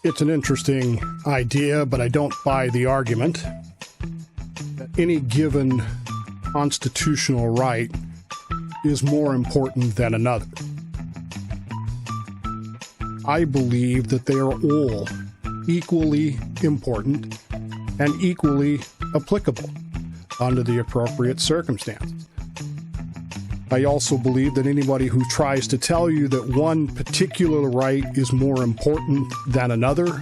It's an interesting idea, but I don't buy the argument that any given constitutional right is more important than another. I believe that they are all equally important and equally applicable under the appropriate circumstances. I also believe that anybody who tries to tell you that one particular right is more important than another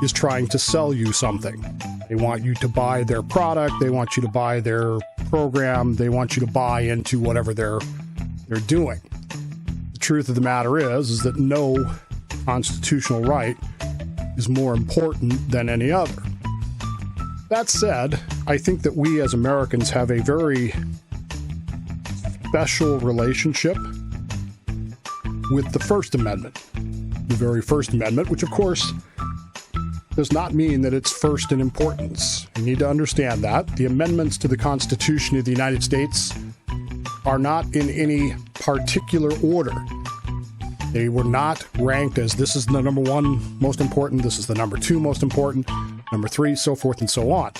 is trying to sell you something. They want you to buy their product, they want you to buy their program, they want you to buy into whatever they're doing. The truth of the matter is that no constitutional right is more important than any other. That said, I think that we as Americans have a very special relationship with the First Amendment, the very First Amendment, which of course does not mean that it's first in importance. You need to understand that. The amendments to the Constitution of the United States are not in any particular order. They were not ranked as this is the number one most important, this is the number two most important, number three, so forth and so on.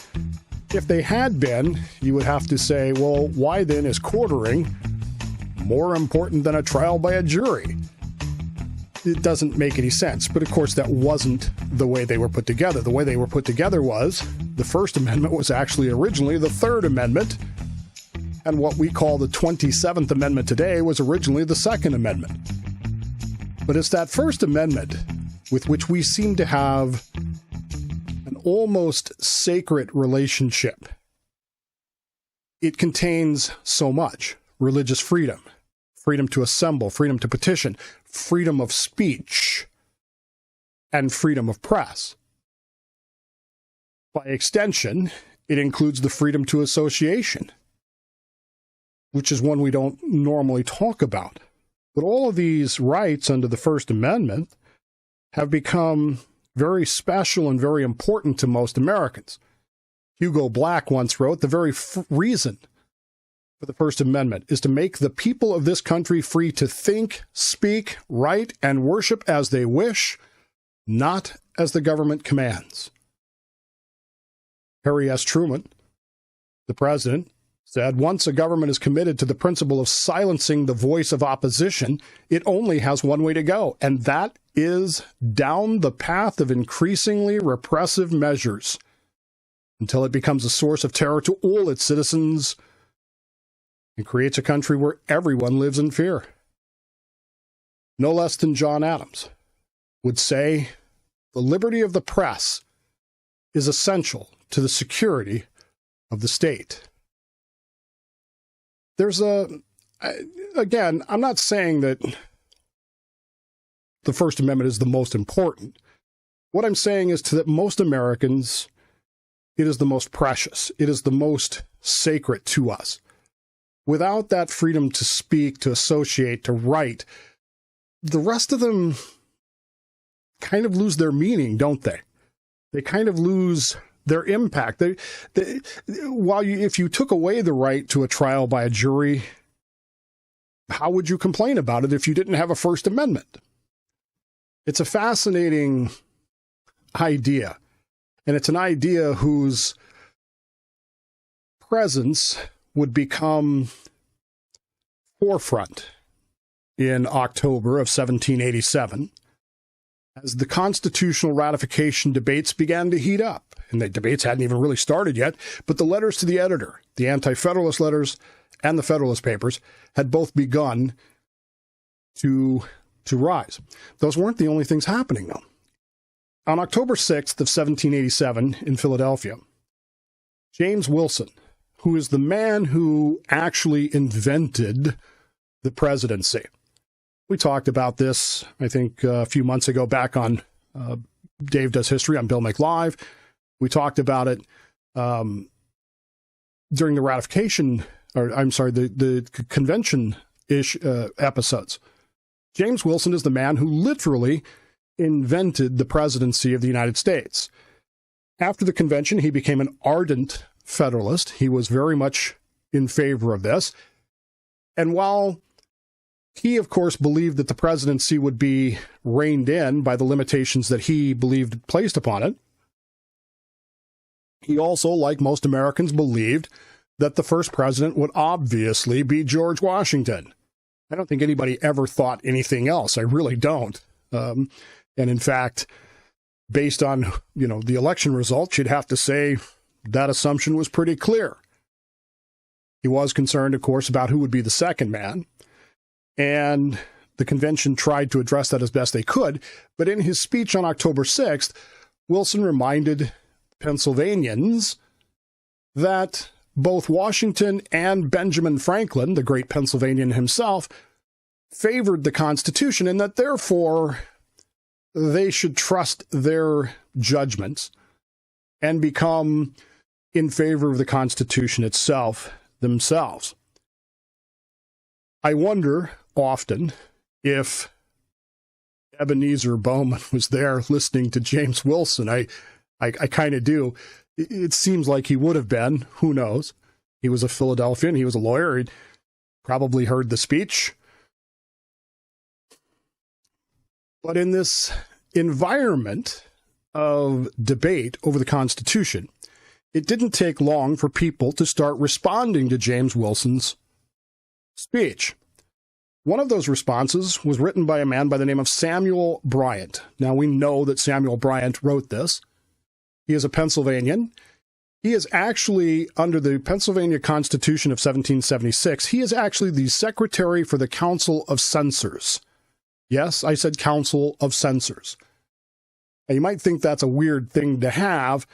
If they had been, you would have to say, well, why then is quartering more important than a trial by a jury? It doesn't make any sense. But of course, that wasn't the way they were put together. The way they were put together was the First Amendment was actually originally the Third Amendment. And what we call the 27th Amendment today was originally the Second Amendment. But it's that First Amendment with which we seem to have almost sacred relationship. It contains so much: religious freedom, freedom to assemble, freedom to petition, freedom of speech, and freedom of press. By extension, it includes the freedom to association, which is one we don't normally talk about. But all of these rights under the First Amendment have become very special and very important to most Americans. Hugo Black once wrote, the very reason for the First Amendment is to make the people of this country free to think, speak, write, and worship as they wish, not as the government commands. Harry S. Truman, the president, said, once a government is committed to the principle of silencing the voice of opposition, it only has one way to go, and that is down the path of increasingly repressive measures until it becomes a source of terror to all its citizens and creates a country where everyone lives in fear. No less than John Adams would say, the liberty of the press is essential to the security of the state. There's again, I'm not saying that the First Amendment is the most important. What I'm saying is that most Americans, it is the most precious. It is the most sacred to us. Without that freedom to speak, to associate, to write, the rest of them kind of lose their meaning, don't they? They kind of lose their impact. If you took away the right to a trial by a jury, how would you complain about it if you didn't have a First Amendment? It's a fascinating idea, and it's an idea whose presence would become forefront in October of 1787 as the constitutional ratification debates began to heat up. And the debates hadn't even really started yet, but the letters to the editor, the Anti-Federalist letters and the Federalist Papers, had both begun to rise. Those weren't the only things happening, though. On October 6th of 1787 in Philadelphia, James Wilson, who is the man who actually invented the presidency. We talked about this, I think, a few months ago back on Dave Does History on Bill Make Live. We talked about it during the ratification, or I'm sorry, the convention-ish episodes. James Wilson is the man who literally invented the presidency of the United States. After the convention, he became an ardent Federalist. He was very much in favor of this. And while he, of course, believed that the presidency would be reined in by the limitations that he believed placed upon it, he also, like most Americans, believed that the first president would obviously be George Washington. I don't think anybody ever thought anything else. I really don't. And in fact, based on, the election results, you'd have to say that assumption was pretty clear. He was concerned, of course, about who would be the second man. And the convention tried to address that as best they could. But in his speech on October 6th, Wilson reminded Pennsylvanians that both Washington and Benjamin Franklin, the great Pennsylvanian himself, favored the Constitution, and that therefore they should trust their judgments and become in favor of the Constitution itself themselves. I wonder often if Ebenezer Bowman was there listening to James Wilson. I kind of do. It seems like he would have been. Who knows? He was a Philadelphian. He was a lawyer. He probably heard the speech. But in this environment of debate over the Constitution, it didn't take long for people to start responding to James Wilson's speech. One of those responses was written by a man by the name of Samuel Bryant. Now, we know that Samuel Bryant wrote this. He is a Pennsylvanian. He is actually, under the Pennsylvania Constitution of 1776, he is actually the Secretary for the Council of Censors. Yes, I said Council of Censors. Now, you might think that's a weird thing to have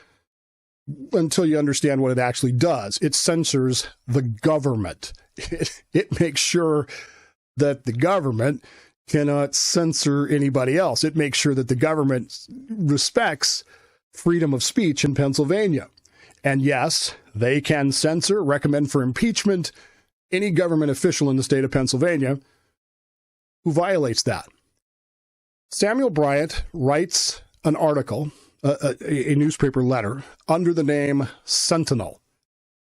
until you understand what it actually does. It censors the government. It makes sure that the government cannot censor anybody else. It makes sure that the government respects freedom of speech in Pennsylvania. And yes, they can censor, recommend for impeachment any government official in the state of Pennsylvania who violates that. Samuel Bryant writes an article, a newspaper letter, under the name Centinel,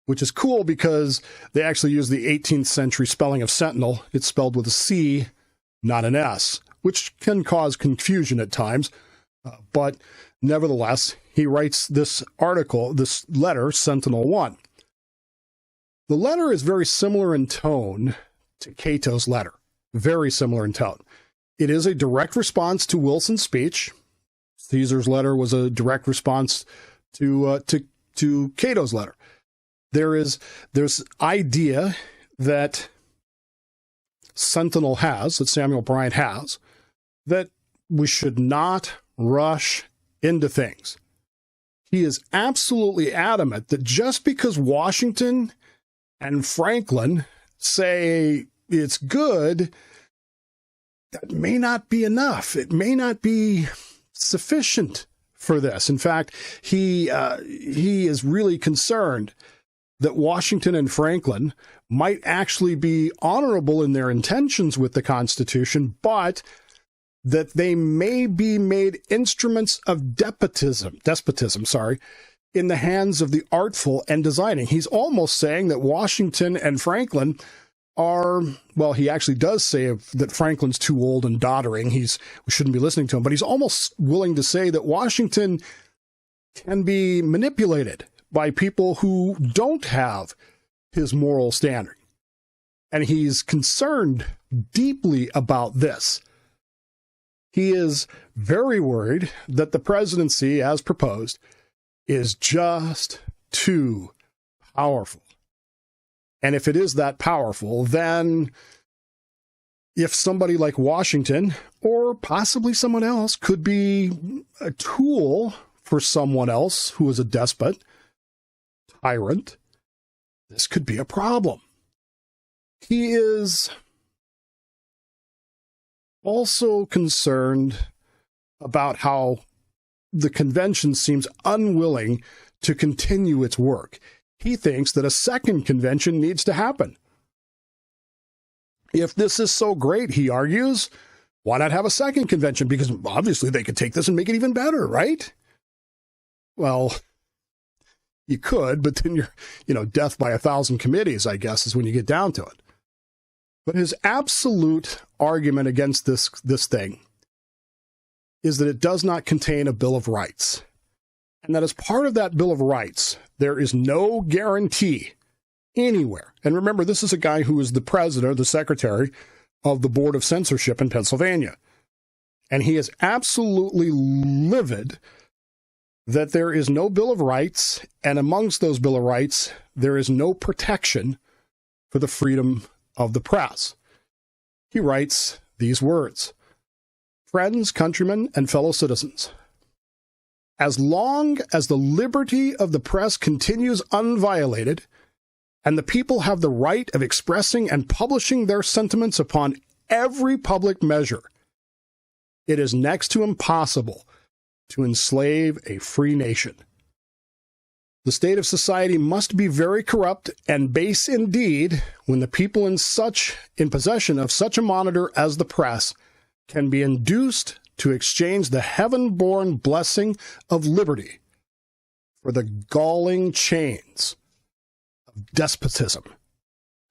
which is cool because they actually use the 18th century spelling of sentinel. It's spelled with a C, not an S, which can cause confusion at times. But nevertheless, he writes this article, this letter, Sentinel 1. The letter is very similar in tone to Cato's letter. Very similar in tone. It is a direct response to Wilson's speech. Caesar's letter was a direct response to Cato's letter. There's idea that Sentinel has, that Samuel Bryant has, that we should not rush into things. He is absolutely adamant that just because Washington and Franklin say it's good, that may not be enough. It may not be sufficient for this. In fact, he is really concerned that Washington and Franklin might actually be honorable in their intentions with the Constitution, but that they may be made instruments of despotism, in the hands of the artful and designing. He's almost saying that Washington and Franklin are, well, he actually does say that Franklin's too old and doddering. We shouldn't be listening to him, but he's almost willing to say that Washington can be manipulated by people who don't have his moral standing. And he's concerned deeply about this. He is very worried that the presidency, as proposed, is just too powerful. And if it is that powerful, then if somebody like Washington, or possibly someone else, could be a tool for someone else who is a despot, tyrant, this could be a problem. He is also concerned about how the convention seems unwilling to continue its work. he thinks that a second convention needs to happen. If this is so great, he argues, why not have a second convention? Because obviously they could take this and make it even better, right? Well, you could, but then you're, death by 1,000 committees, I guess, is when you get down to it. But his absolute argument against this thing is that it does not contain a Bill of Rights. And that as part of that Bill of Rights, there is no guarantee anywhere. And remember, this is a guy who is the president, the secretary of the Board of Censorship in Pennsylvania. And he is absolutely livid that there is no Bill of Rights, and amongst those Bill of Rights, there is no protection for the freedom of the press. He writes these words: "Friends, countrymen, and fellow citizens, as long as the liberty of the press continues unviolated, and the people have the right of expressing and publishing their sentiments upon every public measure, it is next to impossible to enslave a free nation. The state of society must be very corrupt and base indeed when the people in possession of such a monitor as the press can be induced to exchange the heaven-born blessing of liberty for the galling chains of despotism.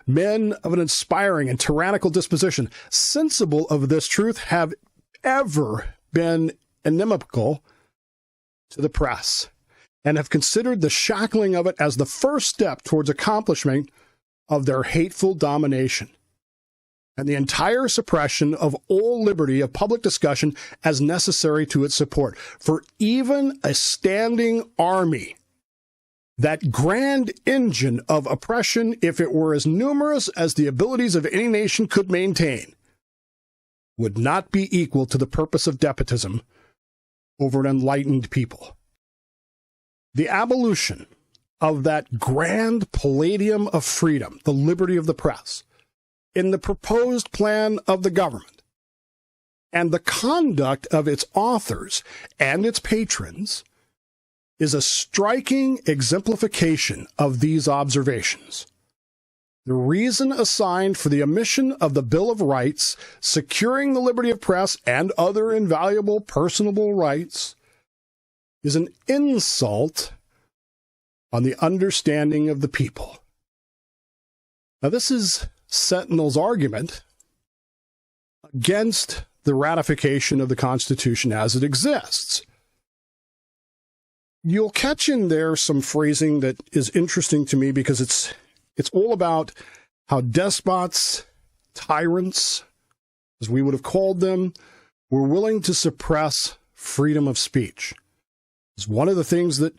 Men of an inspiring and tyrannical disposition, sensible of this truth, have ever been inimical to the press, and have considered the shackling of it as the first step towards accomplishment of their hateful domination, and the entire suppression of all liberty of public discussion as necessary to its support. For even a standing army, that grand engine of oppression, if it were as numerous as the abilities of any nation could maintain, would not be equal to the purpose of despotism over an enlightened people. The abolition of that grand palladium of freedom, the liberty of the press, in the proposed plan of the government, and the conduct of its authors and its patrons, is a striking exemplification of these observations. The reason assigned for the omission of the Bill of Rights, securing the liberty of press and other invaluable personable rights, is an insult on the understanding of the people." Now, this is Centinel's argument against the ratification of the Constitution as it exists. You'll catch in there some phrasing that is interesting to me because it's all about how despots, tyrants, as we would have called them, were willing to suppress freedom of speech. It's one of the things that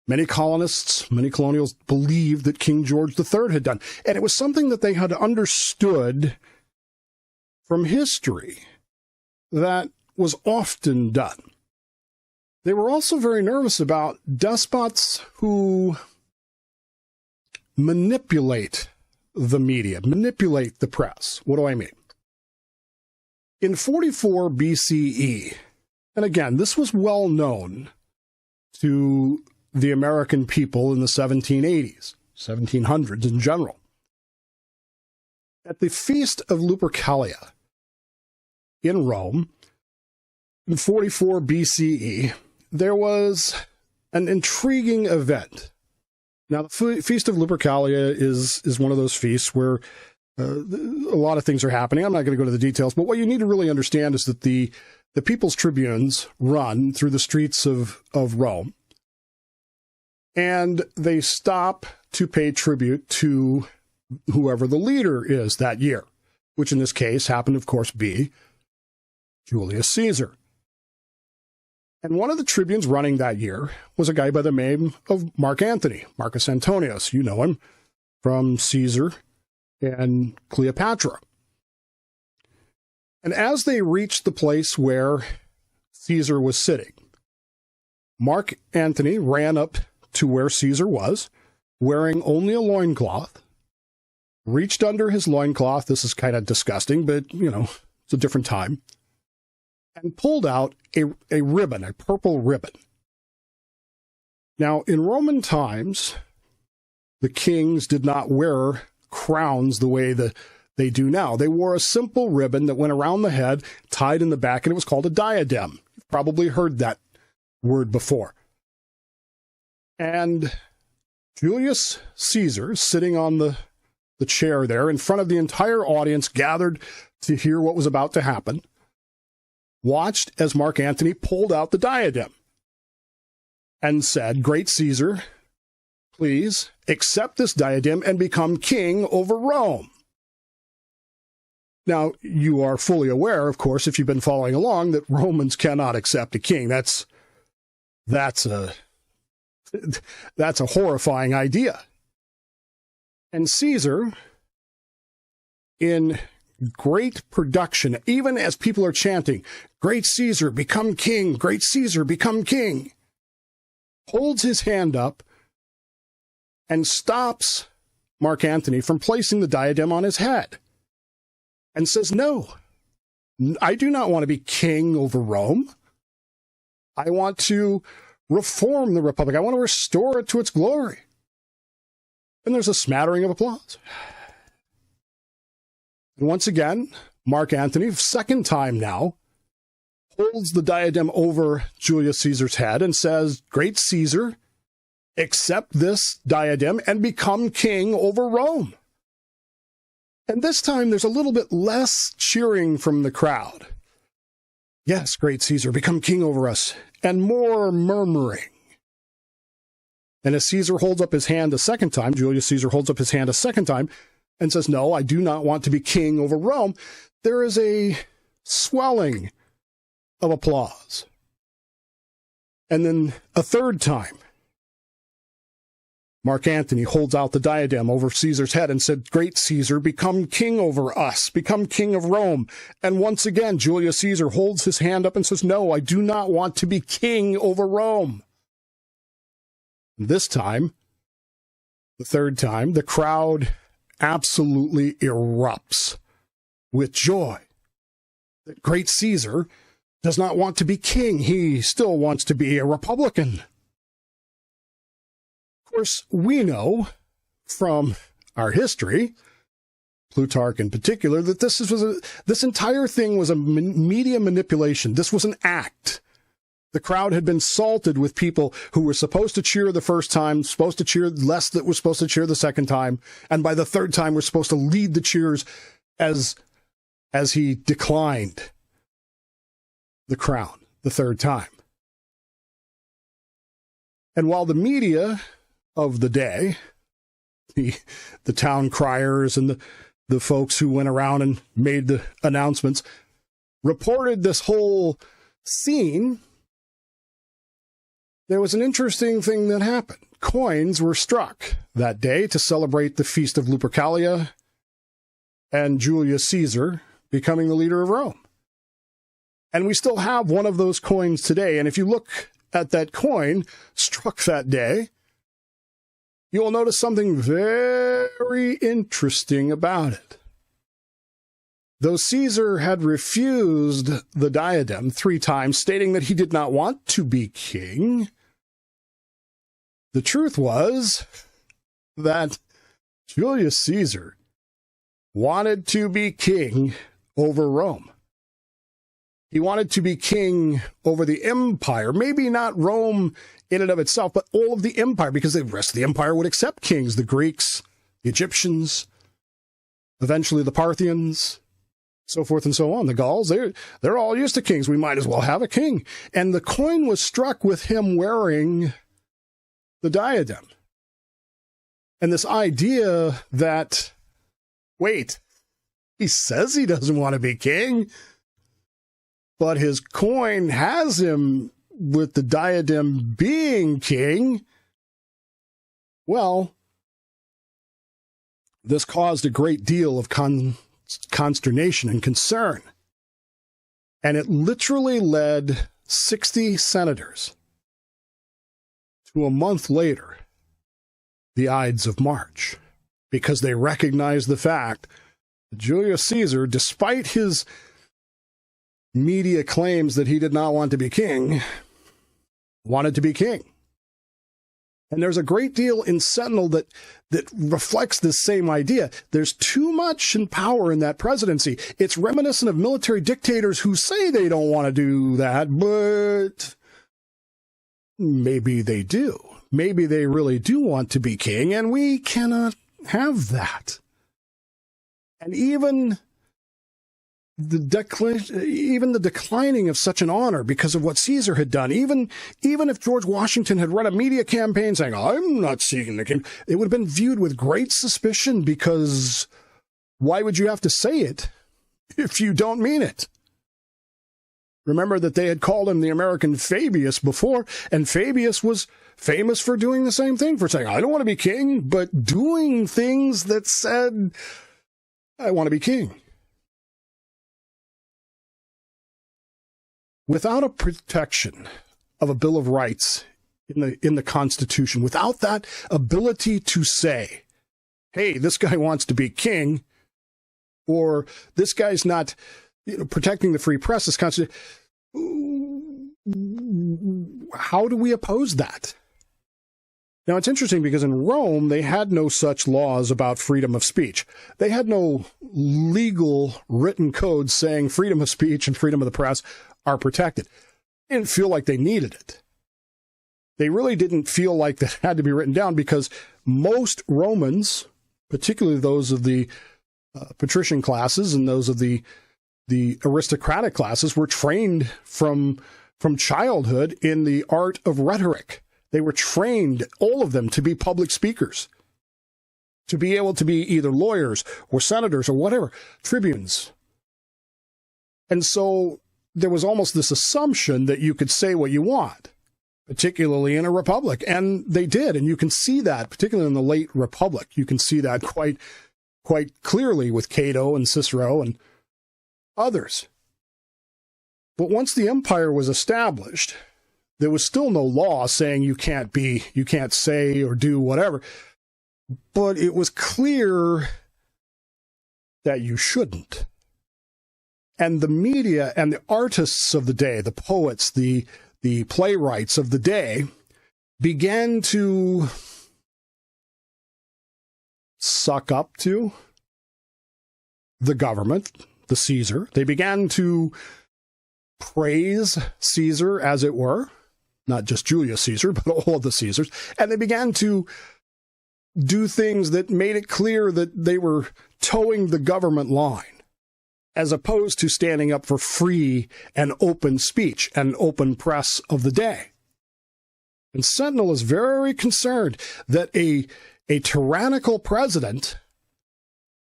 many colonists, many colonials believed that King George III had done. And it was something that they had understood from history that was often done. They were also very nervous about despots who manipulate the media, manipulate the press. What do I mean? In 44 BCE, and again, this was well known to the American people in the 1780s, 1700s in general. At the Feast of Lupercalia in Rome, in 44 BCE, there was an intriguing event. Now, the Feast of Lupercalia is one of those feasts where a lot of things are happening. I'm not going to go to the details, but what you need to really understand is that the people's tribunes run through the streets of Rome, and they stop to pay tribute to whoever the leader is that year, which in this case happened, of course, be Julius Caesar. And one of the tribunes running that year was a guy by the name of Mark Antony, Marcus Antonius. You know him from Caesar and Cleopatra. And as they reached the place where Caesar was sitting, Mark Antony ran up to where Caesar was, wearing only a loincloth, reached under his loincloth. This is kind of disgusting, but, it's a different time. And pulled out a ribbon, a purple ribbon. Now, in Roman times, the kings did not wear crowns the way that they do now. They wore a simple ribbon that went around the head, tied in the back, and it was called a diadem. You've probably heard that word before. And Julius Caesar, sitting on the chair there in front of the entire audience gathered to hear what was about to happen, watched as Mark Antony pulled out the diadem and said, "Great Caesar, please accept this diadem and become king over Rome." Now, you are fully aware, of course, if you've been following along, that Romans cannot accept a king. That's a horrifying idea. And Caesar, in great production, even as people are chanting, "Great Caesar, become king, great Caesar, become king," holds his hand up and stops Mark Antony from placing the diadem on his head and says, "No, I do not want to be king over Rome. I want to reform the Republic. I want to restore it to its glory." And there's a smattering of applause. And once again, Mark Antony, second time now, holds the diadem over Julius Caesar's head and says, "Great Caesar, accept this diadem and become king over Rome." And this time there's a little bit less cheering from the crowd. "Yes, great Caesar, become king over us," and more murmuring. And as Caesar holds up his hand a second time, Julius Caesar holds up his hand a second time and says, "No, I do not want to be king over Rome," there is a swelling of applause. And then a third time, Mark Antony holds out the diadem over Caesar's head and said, "Great Caesar, become king over us, become king of Rome." And once again, Julius Caesar holds his hand up and says, "No, I do not want to be king over Rome." This time, the third time, the crowd absolutely erupts with joy that great Caesar does not want to be king. He still wants to be a Republican. Of course, we know from our history, Plutarch in particular, that this entire thing was a media manipulation. This was an act. The crowd had been salted with people who were supposed to cheer the first time, supposed to cheer less, that were supposed to cheer the second time, and by the third time were supposed to lead the cheers as he declined the crown the third time. And while the media of the day, the town criers and the folks who went around and made the announcements, reported this whole scene, there was an interesting thing that happened. Coins were struck that day to celebrate the Feast of Lupercalia and Julius Caesar becoming the leader of Rome. And we still have one of those coins today. And if you look at that coin struck that day, you will notice something very interesting about it. Though Caesar had refused the diadem 3 times, stating that he did not want to be king, the truth was that Julius Caesar wanted to be king over Rome. He wanted to be king over the empire, maybe not Rome in and of itself, but all of the empire, because the rest of the empire would accept kings, the Greeks, the Egyptians, eventually the Parthians, so forth and so on. The Gauls, they're all used to kings. We might as well have a king. And the coin was struck with him wearing the diadem. And this idea that, wait, he says he doesn't want to be king, but his coin has him with the diadem being king. Well, this caused a great deal of consternation and concern. And it literally led 60 senators to a month later, the Ides of March, because they recognized the fact that Julius Caesar, despite his media claims that he did not want to be king, wanted to be king. And there's a great deal in Centinel that reflects this same idea. There's too much in power in that presidency. It's reminiscent of military dictators who say they don't want to do that, but maybe they do. Maybe they really do want to be king, and we cannot have that. And even the declining of such an honor because of what Caesar had done, even if George Washington had run a media campaign saying, I'm not seeking the king, it would have been viewed with great suspicion, because why would you have to say it if you don't mean it? Remember that they had called him the American Fabius before, and Fabius was famous for doing the same thing, for saying, I don't want to be king, but doing things that said, I want to be king. Without a protection of a Bill of Rights in the Constitution, without that ability to say, hey, this guy wants to be king, or this guy's not protecting the free press, this Constitution, how do we oppose that? Now, it's interesting because in Rome, they had no such laws about freedom of speech. They had no legal written codes saying freedom of speech and freedom of the press are protected. They didn't feel like they needed it. They really didn't feel like that had to be written down, because most Romans, particularly those of the patrician classes and those of the aristocratic classes, were trained from childhood in the art of rhetoric. They were trained, all of them, to be public speakers, to be able to be either lawyers or senators or whatever, tribunes. And so there was almost this assumption that you could say what you want, particularly in a republic. And they did. And you can see that, particularly in the late republic. You can see that quite clearly with Cato and Cicero and others. But once the empire was established, there was still no law saying you can't say or do whatever. But it was clear that you shouldn't. And the media and the artists of the day, the poets, the playwrights of the day, began to suck up to the government, the Caesar. They began to praise Caesar, as it were, not just Julius Caesar, but all of the Caesars. And they began to do things that made it clear that they were towing the government line, as opposed to standing up for free and open speech and open press of the day. And Centinel is very concerned that a tyrannical president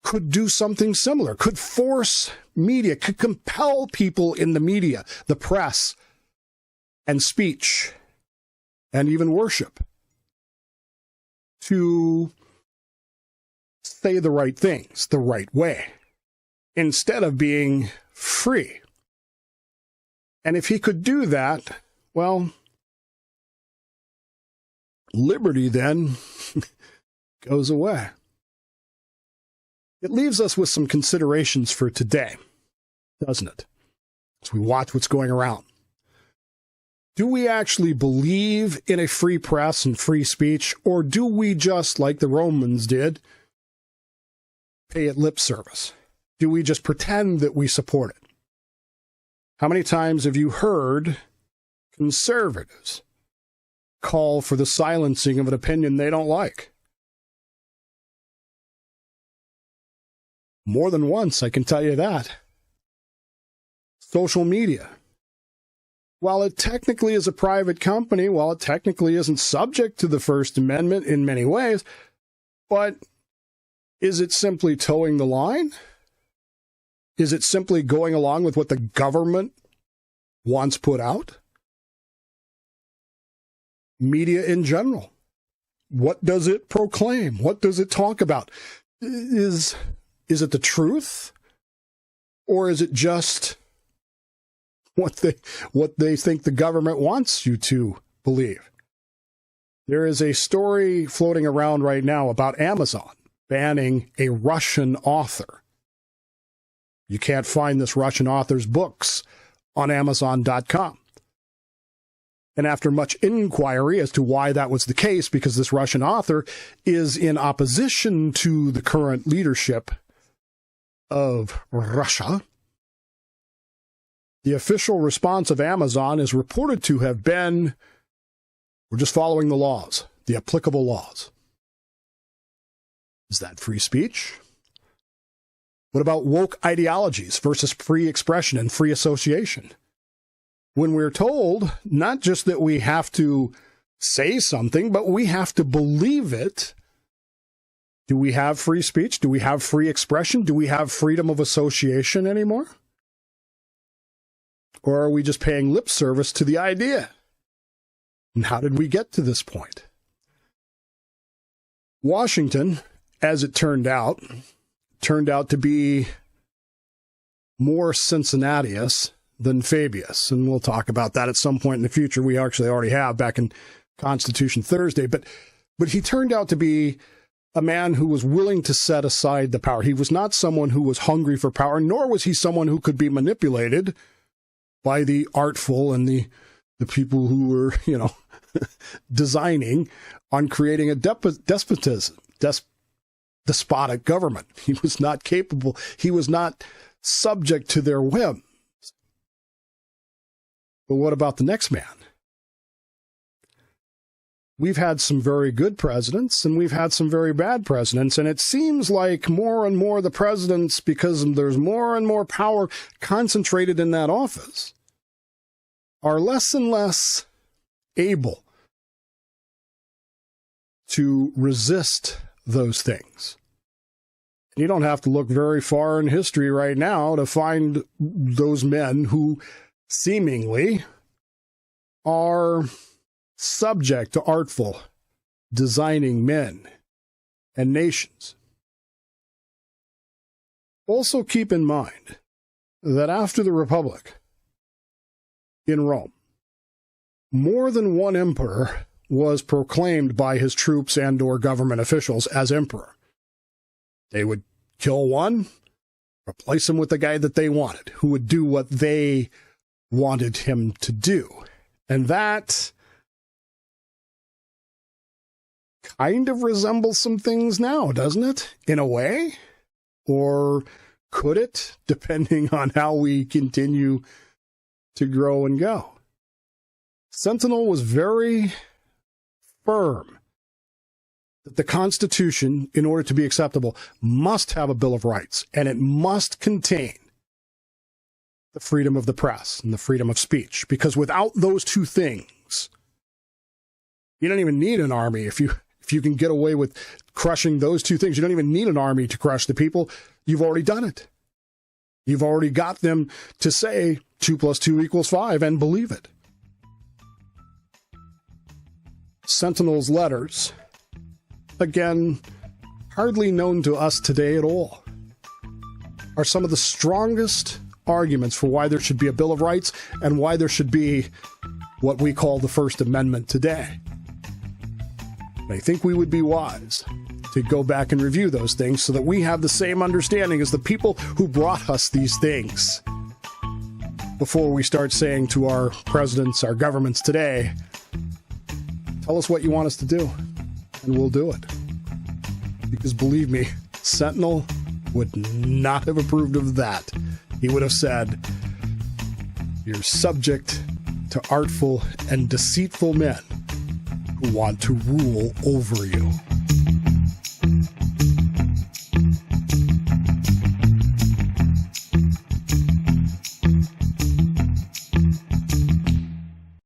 could do something similar, could force media, could compel people in the media, the press, and speech, and even worship, to say the right things the right way, instead of being free. And if he could do that, well, liberty then goes away. It leaves us with some considerations for today, doesn't it? As we watch what's going around. Do we actually believe in a free press and free speech, or do we just, like the Romans did, pay it lip service? Do we just pretend that we support it? How many times have you heard conservatives call for the silencing of an opinion they don't like? More than once, I can tell you that. Social media. While it technically is a private company, while it technically isn't subject to the First Amendment in many ways, but is it simply towing the line? Is it simply going along with what the government wants put out? Media in general. What does it proclaim? What does it talk about? Is it the truth? Or is it just what they think the government wants you to believe? There is a story floating around right now about Amazon banning a Russian author. You can't find this Russian author's books on Amazon.com. And after much inquiry as to why that was the case, because this Russian author is in opposition to the current leadership of Russia, the official response of Amazon is reported to have been, we're just following the laws, the applicable laws. Is that free speech? What about woke ideologies versus free expression and free association? When we're told not just that we have to say something, but we have to believe it, do we have free speech? Do we have free expression? Do we have freedom of association anymore? Or are we just paying lip service to the idea? And how did we get to this point? Washington, as it turned out to be more Cincinnatius than Fabius. And we'll talk about that at some point in the future. We actually already have back in Constitution Thursday. But he turned out to be a man who was willing to set aside the power. He was not someone who was hungry for power, nor was he someone who could be manipulated by the artful and the people who were, designing on creating a despotic government. He was not capable. He was not subject to their whims. But what about the next man? We've had some very good presidents, and we've had some very bad presidents, and it seems like more and more the presidents, because there's more and more power concentrated in that office, are less and less able to resist those things. You don't have to look very far in history right now to find those men who seemingly are subject to artful designing men and nations. Also keep in mind that after the Republic in Rome, more than one emperor was proclaimed by his troops and or government officials as emperor. They would kill one, replace him with the guy that they wanted, who would do what they wanted him to do. And that kind of resembles some things now, doesn't it? In a way? Or could it, depending on how we continue to grow and go? Centinel was very firm that the Constitution, in order to be acceptable, must have a Bill of Rights, and it must contain the freedom of the press and the freedom of speech, because without those two things, you don't even need an army. If you can get away with crushing those two things, you don't even need an army to crush the people. You've already done it. You've already got them to say 2 + 2 = 5 and believe it. Centinel's letters, again, hardly known to us today at all, are some of the strongest arguments for why there should be a Bill of Rights and why there should be what we call the First Amendment today. And I think we would be wise to go back and review those things so that we have the same understanding as the people who brought us these things before we start saying to our presidents, our governments today, tell us what you want us to do, and we'll do it. Because believe me, Centinel would not have approved of that. He would have said, you're subject to artful and deceitful men who want to rule over you.